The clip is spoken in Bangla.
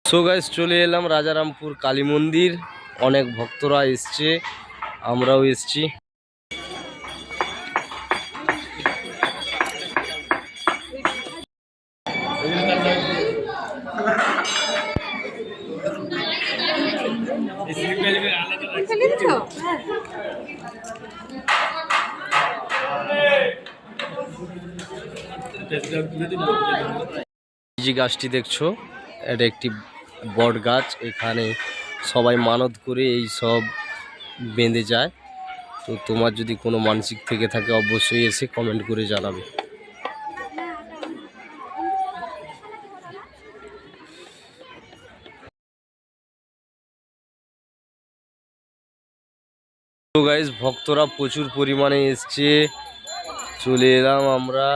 সো গাইস চলে এলাম রাজারামপুর কালী মন্দির। অনেক ভক্তরা এসছে, আমরাও এসছি। এই যে গাছটি দেখছো, এটা একটি বট গাছ। এখানে সবাই মানত করে এই সব বেঁধে যায়। তো তোমার যদি কোনো মানসিক থেকে থাকে অবশ্যই এসে কমেন্ট করে জানাবে। তো গাইস ভক্তরা প্রচুর পরিমাণে এসছে, চলে এলাম আমরা।